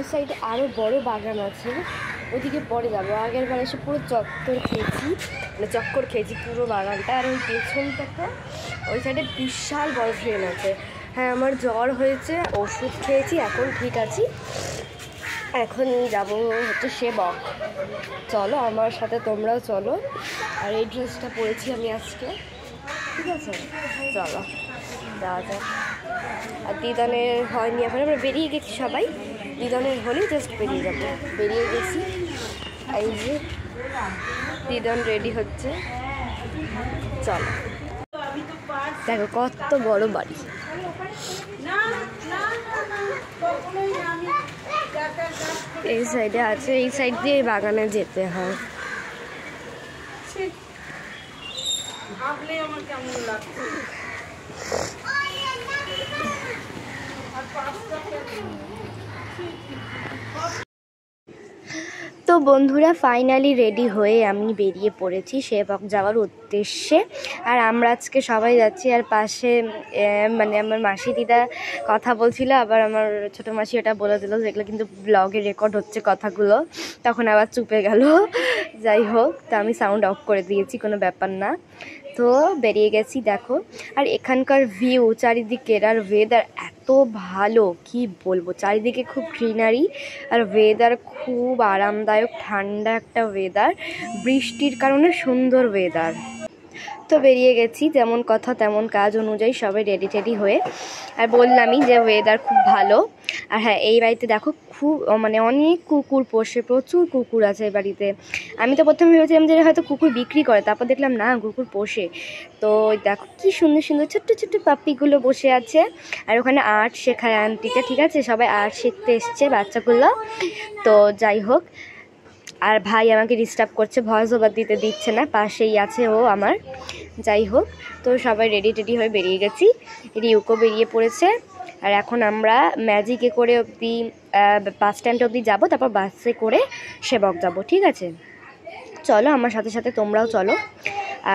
ওই সাইডে আরও বড় বাগান আছে, ওইদিকে পরে যাবো। আগের বার এসে পুরো চক্কর খেয়েছি পুরো বাগানটা। আর ওই পেছনটাতে ওই সাইডে বিশাল বড় ট্রেন আছে। হ্যাঁ, আমার জ্বর হয়েছে, ওষুধ খেয়েছি, এখন ঠিক আছি। এখন যাবো হচ্ছে সেবক। চলো আমার সাথে, তোমরাও চলো। আর এই ড্রেসটা পরেছি আমি আজকে, ঠিক আছে? চলো যাওয়া যাক। আর দিদানের হয়নি, এখন আমরা বেরিয়ে গেছি সবাই। দিদানের হলেই জাস্ট বেরিয়ে যাবো। বেরিয়ে গেছি, এই যে দিদান রেডি হচ্ছে। চলো, দেখো কত বড় বাড়ি। এই সাইডে আছে, এই সাইড দিয়ে বাগানে যেতে হয়। তো বন্ধুরা, ফাইনালি রেডি হয়ে আমি বেরিয়ে পড়েছি সেবক যাওয়ার উদ্দেশ্যে। আর আমরা আজকে সবাই যাচ্ছি। আর পাশে মানে আমার মাসি দিদা কথা বলছিল, আবার আমার ছোটো মাসি ওটা বলে দিল যেগুলো কিন্তু ব্লগে রেকর্ড হচ্ছে কথাগুলো, তখন আবার চুপে গেল। যাই হোক, তো আমি সাউন্ড অফ করে দিয়েছি, কোনো ব্যাপার না। তো বেরিয়ে গেছি, দেখো। আর এখানকার ভিউ চারিদিকের আর ওয়েদার এত ভালো, কি বলবো। চারিদিকে খুব গ্রিনারি আর ওয়েদার খুব আরামদায়ক, ঠান্ডা একটা ওয়েদার, বৃষ্টির কারণে সুন্দর ওয়েদার। তো বেরিয়ে গেছি, যেমন কথা তেমন কাজ অনুযায়ী সবাই রেডি টেডি হয়ে। আর বললামই যে ওয়েদার খুব ভালো। আর হ্যাঁ, এই বাড়িতে দেখো খুব মানে অনেক কুকুর পোষে, প্রচুর কুকুর আছে এই বাড়িতে। আমি তো প্রথমে ভেবেছিলাম যে হয়তো কুকুর বিক্রি করে, তারপর দেখলাম না, কুকুর পোষে। তো দেখো কি সুন্দর সুন্দর ছোট্ট ছোট্ট পাপ্পিগুলো বসে আছে। আর ওখানে আর্ট শেখায় আন্টিটা, ঠিক আছে? সবাই আর্ট শিখতে এসছে বাচ্চাগুলো। তো যাই হোক, আর ভাই আমাকে ডিস্টার্ব করছে, ভয়েস ওভার দিতে দিচ্ছে না, পাশেই আছে ও আমার। যাই হোক, তো সবাই রেডি টেডি হয়ে বেরিয়ে গেছি। রিউকো বেরিয়ে পড়েছে। আর এখন আমরা ম্যাজিকে করে অবধি বাস স্ট্যান্ড অবধি যাবো, তারপর বাসে করে সেবক যাব, ঠিক আছে? চলো আমার সাথে সাথে তোমরাও চলো।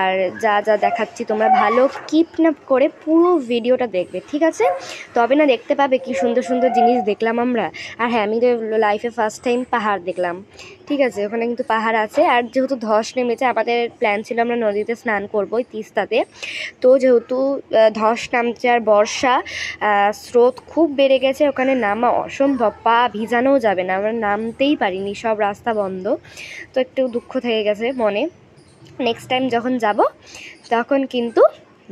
আর যা যা দেখাচ্ছি তোমরা ভালো কিডন্যাপ করে পুরো ভিডিওটা দেখবে, ঠিক আছে? তবে না দেখতে পাবে কি সুন্দর সুন্দর জিনিস দেখলাম আমরা। আর হ্যাঁ, আমি লাইফে ফার্স্ট টাইম পাহাড় দেখলাম, ঠিক আছে? ওখানে কিন্তু পাহাড় আছে। আর যেহেতু ধস নেমেছে, আমাদের প্ল্যান ছিল আমরা নদীতে স্নান করবো, ওই তিস্তাতে। তো যেহেতু ধস নামছে আর বর্ষা, স্রোত খুব বেড়ে গেছে, ওখানে নামা অসম্ভব, পা ভিজানোও যাবে না, আমরা নামতেই পারিনি, সব রাস্তা বন্ধ। তো একটু দুঃখ থেকে গেছে মনে। নেক্সট টাইম যখন যাব তখন কিন্তু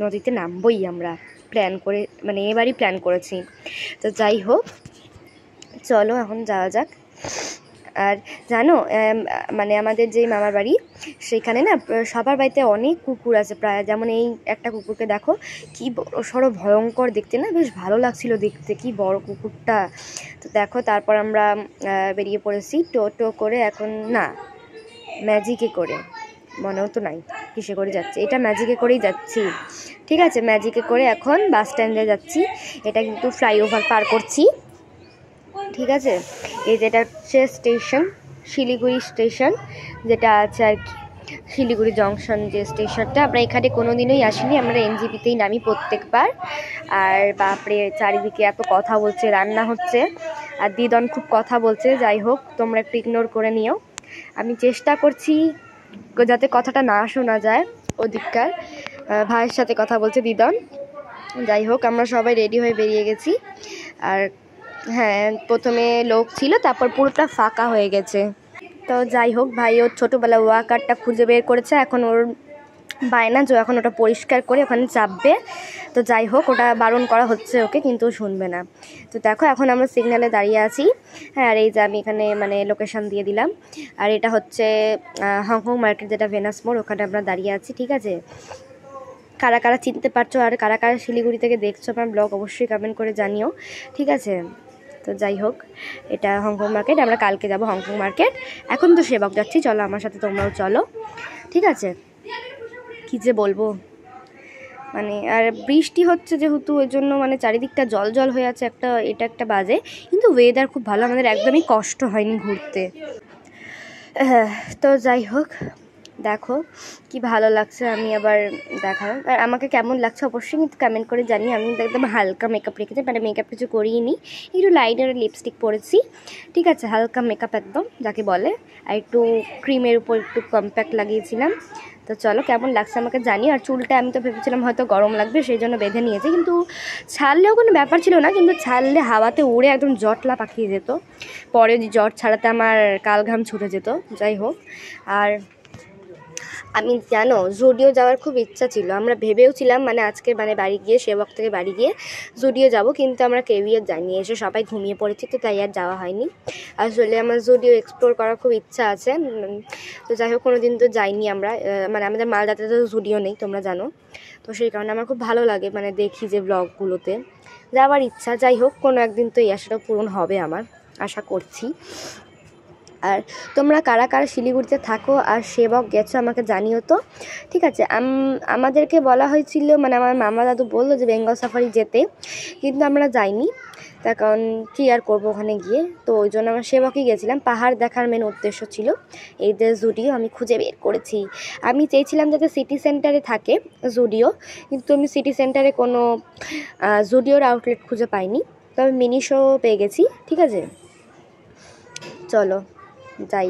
নদীতে নামবই আমরা, প্ল্যান করে, মানে এবারই প্ল্যান করেছি। তো যাই হোক, চলো এখন যাওয়া যাক। আর জানো, মানে আমাদের যে মামার বাড়ি, সেখানে না সবার বাড়িতে অনেক কুকুর আছে প্রায়। যেমন এই একটা কুকুরকে দেখো, কি বড় সড়ো ভয়ঙ্কর দেখতে, না? বেশ ভালো লাগছিল দেখতে, কি বড় কুকুরটা। তো দেখো, তারপর আমরা বেরিয়ে পড়েছি টোটো করে। এখন না, ম্যাজিকে করে, মনেও তো নাই কিসে করে যাচ্ছি, এটা ম্যাজিকে করেই যাচ্ছি, ঠিক আছে? ম্যাজিকে করে এখন বাস স্ট্যান্ডে যাচ্ছি। এটা কিন্তু ফ্লাইওভার পার করছি, ঠিক আছে? এই যেটা হচ্ছে স্টেশন, শিলিগুড়ি স্টেশন যেটা আছে আর কি, শিলিগুড়ি জংশন যে স্টেশনটা। আমরা এখানে কোনো দিনই আসিনি, আমরা এনজিপিতেই নামি প্রত্যেকবার। আর বাপরে, চারিদিকে এত কথা বলছে, রান্না হচ্ছে, আর দিদন খুব কথা বলছে। যাই হোক, তোমরা একটু ইগনোর করে নিও। আমি চেষ্টা করছি যাতে কথাটা না শোনা যায়, ওদিককার ভাইয়ের সাথে কথা বলছে দিদন। যাই হোক, আমরা সবাই রেডি হয়ে বেরিয়ে গেছি। আর হ্যাঁ, প্রথমে লোক ছিল, তারপর পুরোটা ফাঁকা হয়ে গেছে। তো যাই হোক, ভাই ওর ছোটোবেলা ওয়াকারটা খুঁজে বের করেছে, এখন ওর বায়না যে এখন ওটা পরিষ্কার করে ওখানে চাপবে। তো যাই হোক, ওটা বারণ করা হচ্ছে ওকে, কিন্তু শুনবে না। তো দেখো, এখন আমরা সিগন্যালে দাঁড়িয়ে আছি। হ্যাঁ, আর এই যে আমি এখানে মানে লোকেশান দিয়ে দিলাম। আর এটা হচ্ছে হংকং মার্কেট, যেটা ভেনাস মোড়, ওখানে আমরা দাঁড়িয়ে আছি, ঠিক আছে? কারা কারা চিনতে পারছো আর কারা কারা শিলিগুড়ি থেকে দেখছো আমার ব্লগ, অবশ্যই কমেন্ট করে জানিও, ঠিক আছে? তো যাই হোক, এটা হংকং মার্কেট, আমরা কালকে যাব হংকং মার্কেট। এখন তো সেবক যাচ্ছি, চলো আমার সাথে তোমরাও চলো, ঠিক আছে? কী যে বলবো, মানে আর বৃষ্টি হচ্ছে যেহেতু, ওই জন্য মানে চারিদিকটা জল জল হয়ে আছে, এটা একটা বাজে। কিন্তু ওয়েদার খুব ভালো, আমাদের একদমই কষ্ট হয়নি ঘুরতে। তো যাই হোক, দেখো কি ভালো লাগছে, আমি আবার দেখাবো। আর আমাকে কেমন লাগছে অবশ্যই কিন্তু কমেন্ট করে জানি। আমি একদম হালকা মেকআপ রেখেছি, মানে মেকআপ কিছু করিনি, একটু লাইটার লিপস্টিক পরেছি, ঠিক আছে, হালকা মেকআপ একদম যাকে বলে। আর একটু ক্রিমের উপর একটু কম্প্যাক্ট লাগিয়েছিলাম। তো চলো কেমন লাগছে আমাকে জানি। আর চুলটা আমি তো ভেবেছিলাম হয়তো গরম লাগবে, সেই জন্য বেঁধে নিয়েছি, কিন্তু ছাড়লেও কোনো ব্যাপার ছিল না, কিন্তু ছাড়লে হাওয়াতে উড়ে একদম জটলা পাকিয়ে যেত, পরে জট ছাড়াতে আমার কালঘাম ছুটে যেত। যাই হোক, আর আমি জানো জুডিও যাওয়ার খুব ইচ্ছা ছিল, আমরা ভেবেওছিলাম মানে আজকে মানে বাড়ি গিয়ে সেবক থেকে বাড়ি গিয়ে জুডিও যাব, কিন্তু আমরা কেউই আর যাইনি, এসে সবাই ঘুমিয়ে পড়েছি, তো তাই আর যাওয়া হয়নি। আসলে আমার জুডিও এক্সপ্লোর করার খুব ইচ্ছা আছে, তো যাই হোক কোনো দিন তো যাইনি আমরা, মানে আমাদের মালদাতে তো জুডিও নেই তোমরা জানো, তো সেই কারণে আমার খুব ভালো লাগে মানে দেখি যে ব্লগগুলোতে যাওয়ার ইচ্ছা। যাই হোক কোনো একদিন তো এই আশাটা পূরণ হবে আমার, আশা করছি। আর তোমরা কারা কারা শিলিগুড়িতে থাকো আর সেবক গেছো আমাকে জানিও তো, ঠিক আছে। আমাদেরকে বলা হয়েছিল, মানে আমার মামা দাদু বললো যে বেঙ্গল সাফারি যেতে, কিন্তু আমরা যাইনি, তার কারণ কী আর করবো ওখানে গিয়ে, তো ওই জন্য আমরা সেবকই গেছিলাম। পাহাড় দেখার মেন উদ্দেশ্য ছিল। এই যে জুডিও আমি খুঁজে বের করেছি, আমি চেয়েছিলাম যাতে সিটি সেন্টারে থাকে জুডিও, কিন্তু আমি সিটি সেন্টারে কোনো জুডিওর আউটলেট খুঁজে পাইনি, তবে মিনিশো পেয়ে গেছি, ঠিক আছে। চলো যাই।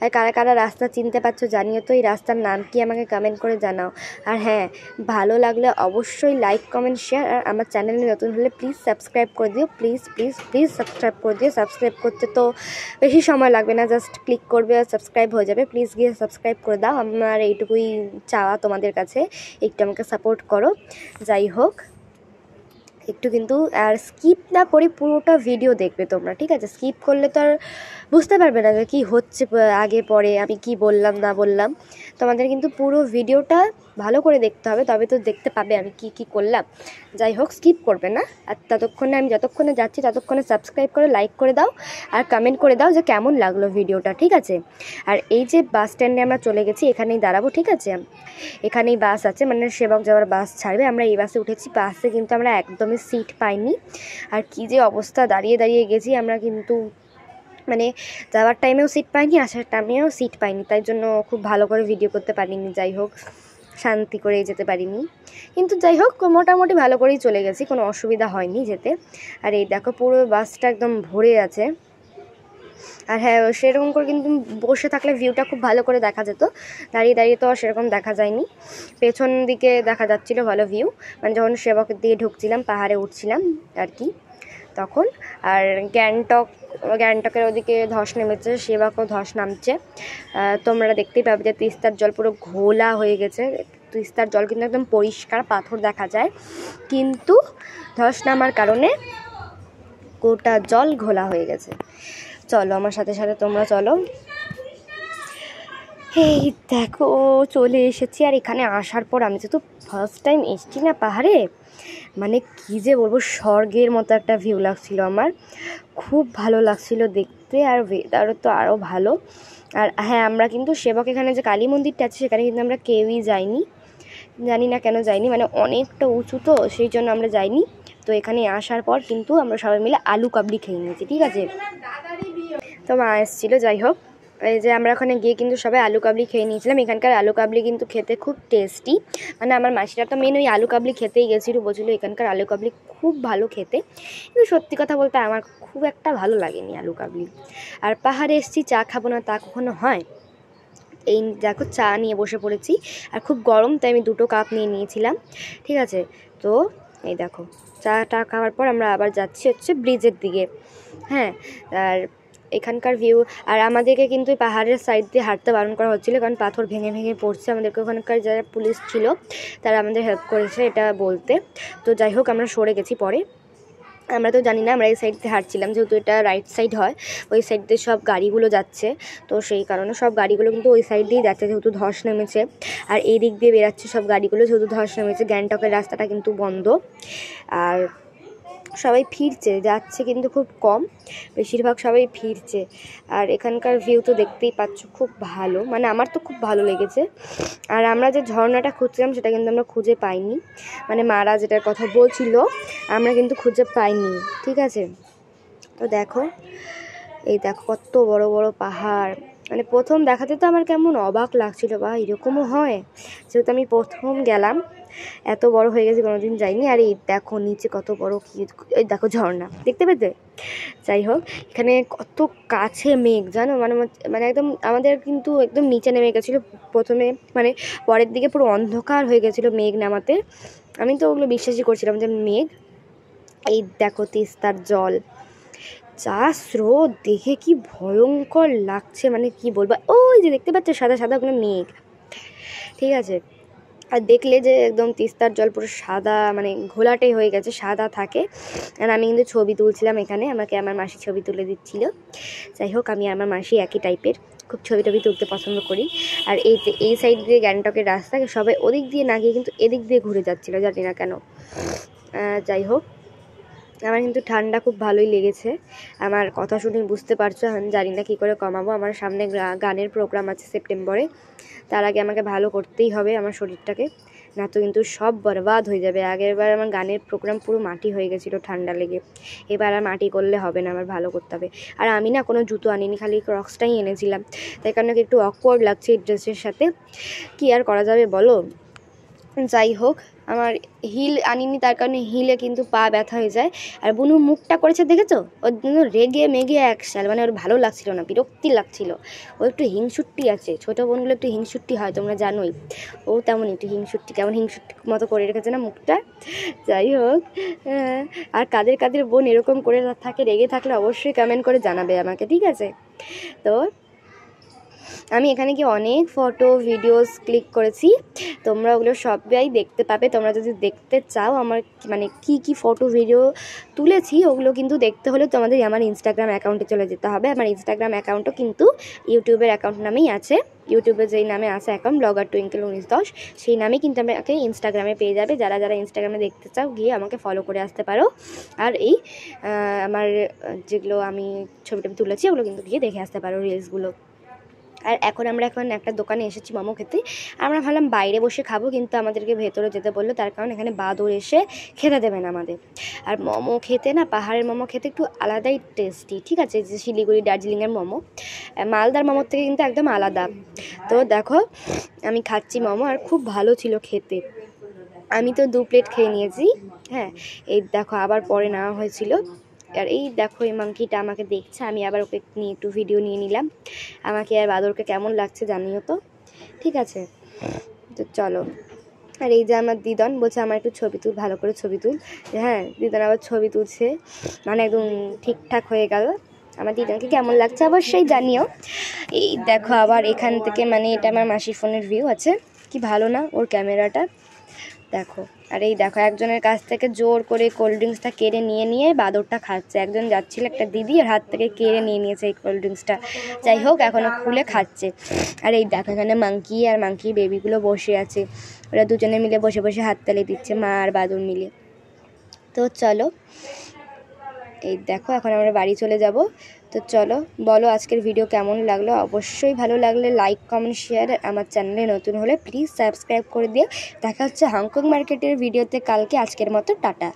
আর কারা কারা রাস্তা চিনতে পারছো জানিও তো, এই রাস্তার নাম কি আমাকে কমেন্ট করে জানাও। আর হ্যাঁ, ভালো লাগলে অবশ্যই লাইক কমেন্ট শেয়ার, আর আমার চ্যানেলে নতুন হলে প্লিজ সাবস্ক্রাইব করে দিও, প্লিজ প্লিজ প্লিজ সাবস্ক্রাইব করে দিও। সাবস্ক্রাইব করতে তো বেশি সময় লাগবে না, জাস্ট ক্লিক করবে আর সাবস্ক্রাইব হয়ে যাবে। প্লিজ গিয়ে সাবস্ক্রাইব করে দাও, আমার এইটুকুই চাওয়া তোমাদের কাছে, একটু আমাকে সাপোর্ট করো। যাই হোক একটু কিন্তু, আর স্কিপ না করে পুরোটা ভিডিও দেখবে তোমরা, ঠিক আছে। স্কিপ করলে তো আর বুঝতে পারবে না যে কী হচ্ছে আগে পরে, আমি কি বললাম না বললাম। তোমাদের কিন্তু পুরো ভিডিওটা ভালো করে দেখতে হবে, তবে তো দেখতে পাবে আমি কি কি করলাম। যাই হোক স্কিপ করবে না, আর ততক্ষণে আমি যতক্ষণে যাচ্ছি ততক্ষণে সাবস্ক্রাইব করে লাইক করে দাও, আর কমেন্ট করে দাও যে কেমন লাগলো ভিডিওটা, ঠিক আছে। আর এই যে বাস স্ট্যান্ডে আমরা চলে গেছি, এখানেই দাঁড়াবো, ঠিক আছে। এখানেই বাস আছে, মানে সেবক যাওয়ার বাস ছাড়বে, আমরা এই বাসে উঠেছি। বাসে কিন্তু আমরা একদমই সিট পাইনি, আর কি যে অবস্থা, দাঁড়িয়ে দাঁড়িয়ে গেছি আমরা, কিন্তু মানে যাওয়ার টাইমেও সিট পাইনি, আসার টাইমেও সিট পাইনি, তাই জন্য খুব ভালো করে ভিডিও করতে পারিনি। যাই হোক শান্তি করে যেতে পারিনি, কিন্তু যাই হোক মোটামুটি ভালো করেই চলে গেছি, কোনো অসুবিধা হয়নি যেতে। আর এই দেখো পুরো বাসটা একদম ভরে আছে। আর হ্যাঁ সেরকম করে কিন্তু বসে থাকলে ভিউটা খুব ভালো করে দেখা যেত, দাঁড়িয়ে দাঁড়িয়ে তো আর সেরকম দেখা যায়নি। পেছন দিকে দেখা যাচ্ছিলো ভালো ভিউ, মানে যখন সেবকের দিকে ঢুকছিলাম পাহাড়ে উঠছিলাম আর কি তখন। আর গ্যাংটকের ওদিকে ধস নেমেছে, সেবকও ধস নামছে, তোমরা দেখতেই পাবে যে তিস্তার জল পুরো ঘোলা হয়ে গেছে। তিস্তার জল কিন্তু একদম পরিষ্কার, পাথর দেখা যায়, কিন্তু ধস নামার কারণে গোটা জল ঘোলা হয়ে গেছে। চলো আমার সাথে সাথে তোমরা চলো। এই দেখো চলে এসেছি, আর এখানে আসার পর আমি তো ফার্স্ট টাইম এসেছি না পাহাড়ে, মানে কী যে বলবো, স্বর্গের মতো একটা ভিউ লাগছিল আমার, খুব ভালো লাগছিল দেখতে, আর ওয়েদারও তো আরও ভালো। আর হ্যাঁ আমরা কিন্তু সেবক এখানে যে কালী মন্দিরটা আছে সেখানে কিন্তু আমরা কেউই যাইনি, জানি না কেন যাইনি, মানে অনেকটা উঁচু তো সেই জন্য আমরা যাইনি। তো এখানে আসার পর কিন্তু আমরা সবাই মিলে আলু কাবলি খেয়ে নিয়েছি, ঠিক আছে। তো মা এসেছিলো, যাই হোক এই যে আমরা ওখানে গিয়ে কিন্তু সবাই আলু কাবলি খেয়ে নিয়েছিলাম। এখানকার আলু কাবলি কিন্তু খেতে খুব টেস্টি, মানে আমার মাসিরা তো মেন ওই আলু কাবলি খেতেই গেছিলো, বলছিলো এখানকার আলু কাবলি খুব ভালো খেতে, কিন্তু সত্যি কথা বলতে আমার খুব একটা ভালো লাগেনি আলু কাবলি। আর পাহাড়ে এসেছি, চা খাবো না তা কখনো হয়। এই দেখো চা নিয়ে বসে পড়েছি, আর খুব গরম তাই আমি 2টো কাপ নিয়ে নিয়েছিলাম, ঠিক আছে। তো এই দেখো চাটা খাওয়ার পর আমরা আবার যাচ্ছি হচ্ছে ব্রিজের দিকে, হ্যাঁ। আর এখানকার ভিউ, আর আমাদেরকে কিন্তু পাহাড়ের সাইড দিয়ে হাঁটতে বারণ করা হচ্ছিলো, কারণ পাথর ভেঙে ভেঙে পড়ছে। আমাদেরকে ওখানকার যারা পুলিশ ছিল তারা আমাদের হেল্প করেছে এটা বলতে। তো যাই হোক আমরা সরে গেছি পরে, আমরা তো জানি না, আমরা এই সাইড দিয়ে হাঁটছিলাম, যেহেতু এটা রাইট সাইড হয়, ওই সাইড দিয়ে সব গাড়িগুলো যাচ্ছে, তো সেই কারণে সব গাড়িগুলো কিন্তু ওই সাইড দিয়েই যাচ্ছে যেহেতু ধস নেমেছে। আর এই দিক দিয়ে বেরাচ্ছে সব গাড়িগুলো যেহেতু ধস নেমেছে। গ্যাংটকের রাস্তাটা কিন্তু বন্ধ, আর সবাই ফিরছে, যাচ্ছে কিন্তু খুব কম, বেশিরভাগ সবাই ফিরছে। আর এখানকার ভিউ তো দেখতেই পাচ্ছ খুব ভালো, মানে আমার তো খুব ভালো লেগেছে। আর আমরা যে ঝর্ণাটা খুঁজছিলাম সেটা কিন্তু আমরা খুঁজে পাইনি, মানে মারা যেটার কথা বলছিল আমরা কিন্তু খুঁজে পাইনি, ঠিক আছে। তো দেখো এই দেখো কত বড় বড় পাহাড়, মানে প্রথম দেখাতে তো আমার কেমন অবাক লাগছিল, বা এরকমও হয়, যেহেতু আমি প্রথম গেলাম, এত বড় হয়ে গেছে কোনোদিন যাইনি। আর এই দেখো নিচে কত বড় কি, এই দেখো ঝর্ণা দেখতে পেতে। যাই হোক, এখানে কত কাছে মেঘ জানো, মানে মানে একদম আমাদের কিন্তু একদম নিচে নেমে গেছিলো প্রথমে, মানে পরের দিকে পুরো অন্ধকার হয়ে গেছিলো মেঘ নামাতে। আমি তো ওগুলো বিশ্বাসই করছিলাম যে মেঘ। এই দেখো তিস্তার জল, যা স্রোত, দেখে কি ভয়ঙ্কর লাগছে, মানে কি বলবো। ওই যে দেখতে পাচ্ছ সাদা সাদা কোনো মেঘ, ঠিক আছে। আর দেখলে যে একদম তিস্তার জল পুরো সাদা, মানে ঘোলাটে হয়ে গেছে, সাদা থাকে। আর আমি কিন্তু ছবি তুলছিলাম এখানে, আমাকে আমার মাসি ছবি তুলে দিচ্ছিল। যাই হোক, আমি আমার মাসি একই টাইপের, খুব ছবি টবি তুলতে পছন্দ করি। আর এই সাইড দিয়ে গ্যাংটকের রাস্তা, সবাই ওদিক দিয়ে না গিয়ে কিন্তু এদিক দিয়ে ঘুরে যাচ্ছিলো, জানি না কেন। যাই হোক, আমার কিন্তু ঠান্ডা খুব ভালোই লেগেছে। আমার কথা শুনে বুঝতে পারছো, আমি জানি না কী করে কমাবো। আমার সামনে গানের প্রোগ্রাম আছে সেপ্টেম্বরে, তার আগে আমাকে ভালো করতেই হবে আমার শরীরটাকে, না তো কিন্তু সব বরবাদ হয়ে যাবে। আগেরবার আমার গানের প্রোগ্রাম পুরো মাটি হয়ে গেছিলো ঠান্ডা লেগে, এবার আর মাটি করলে হবে না, আমার ভালো করতে হবে। আর আমি না কোনো জুতো আনিনি, খালি ক্রক্সটাই এনেছিলাম, তাই কারণে একটু অকওয়ার্ড লাগছে এই ড্রেসের সাথে, কি আর করা যাবে বলো। যাই হোক, আমার হিল আনিনি, তার কারণে হিলে কিন্তু পা ব্যথা হয়ে যায়। আর বুনু মুখটা করেছে দেখেছো, ওর জন্য রেগে মেগে একসাল, মানে ওর ভালো লাগছিল না, বিরক্তি লাগছিল। ও একটু হিংসুট্টি আছে, ছোটো বোনগুলো একটু হিংসুট্টি হয়, তোমরা জানোই। ও তেমন একটু হিংসুট্টি, কেমন হিংসুট্টি মতো করে রেখেছে না মুখটা। যাই হোক, আর কাদের কাদের বোন এরকম করে থাকে, রেগে থাকলে অবশ্যই কমেন্ট করে জানাবে আমাকে, ঠিক আছে। তো আমি এখানে কি অনেক ফটো ভিডিওস ক্লিক করেছি, তোমরা ওগুলো সবাই দেখতে পাবে। তোমরা যদি দেখতে চাও আমার মানে কি ফটো ভিডিও তুলেছি, ওগুলো কিন্তু দেখতে হলে তোমাদের আমার ইনস্টাগ্রাম অ্যাকাউন্টে চলে যেতে হবে। আমার ইনস্টাগ্রাম অ্যাকাউন্টও কিন্তু ইউটিউবের অ্যাকাউন্ট নামেই আছে, ইউটিউবে যেই নামে আছে অ্যাকাউন্ট ব্লগার টুইঙ্কেল 1910, সেই নামে কিন্তু আমাকে ইনস্টাগ্রামে পেয়ে যাবে। যারা যারা ইনস্টাগ্রামে দেখতে চাও গিয়ে আমাকে ফলো করে আসতে পারো। আর এই আমার যেগুলো আমি ছবিটা তুলেছি ওগুলো কিন্তু গিয়ে দেখে আসতে পারো, রিলসগুলো। আর এখন একটা দোকানে এসেছি মোমো খেতে। আমরা ভাবলাম বাইরে বসে খাবো, কিন্তু আমাদেরকে ভেতরে যেতে বললো, তার কারণ এখানে বাদর এসে খেতে দেবে না আমাদের। আর মোমো খেতে না, পাহাড়ের মোমো খেতে একটু আলাদাই টেস্টি, ঠিক আছে। যে শিলিগুড়ি দার্জিলিংয়ের মোমো, মালদার মোমোর থেকে কিন্তু একদম আলাদা। তো দেখো আমি খাচ্ছি মোমো, আর খুব ভালো ছিল খেতে। আমি তো 2 প্লেট খেয়ে নিয়েছি। হ্যাঁ, এই দেখো আবার পরে নেওয়া হয়েছিল। আর এই দেখো এই মাংকিটা আমাকে দেখছে, আমি আবার ওকে নিয়ে একটু ভিডিও নিয়ে নিলাম। আমাকে আর বাদরকে কেমন লাগছে জানিও তো, ঠিক আছে। তো চলো। আর এই যে আমার দিদন বলছে আমার একটু ছবি তুল, ভালো করে ছবি তুল। হ্যাঁ, দিদন আবার ছবি তুলছে, মানে একদম ঠিকঠাক হয়ে গেল। আমার দিদনকে কেমন লাগছে অবশ্যই জানিও। এই দেখো আবার এখান থেকে, মানে এটা আমার মাসির ফোনের ভিউ আছে, কি ভালো না ওর ক্যামেরাটা, দেখো। আর এই দেখো একজনের কাছ থেকে জোর করে কোল্ড ড্রিঙ্কসটা কেড়ে নিয়ে বাদরটা খাচ্ছে। একজন যাচ্ছিল, একটা দিদি, আর হাত থেকে কেড়ে নিয়ে নিয়েছে এই কোল্ড ড্রিঙ্কসটা। যাই হোক, এখনও খুলে খাচ্ছে। আর এই দেখো এখানে মাংকি আর মাংকি বেবিগুলো বসে আছে, ওরা দুজনে মিলে বসে বসে হাততালি দিচ্ছে, মা আর বাদর মিলে। তো চলো, এই দেখো এখন আমরা বাড়ি চলে যাব। তো চলো, বলো আজকের ভিডিও কেমন লাগলো। অবশ্যই ভালো লাগলে লাইক কমেন্ট শেয়ার, আমার চ্যানেলে নতুন হলে প্লিজ সাবস্ক্রাইব করে দিও। দেখা হচ্ছে হংকং মার্কেটের ভিডিওতে কালকে। আজকের মতো টাটা।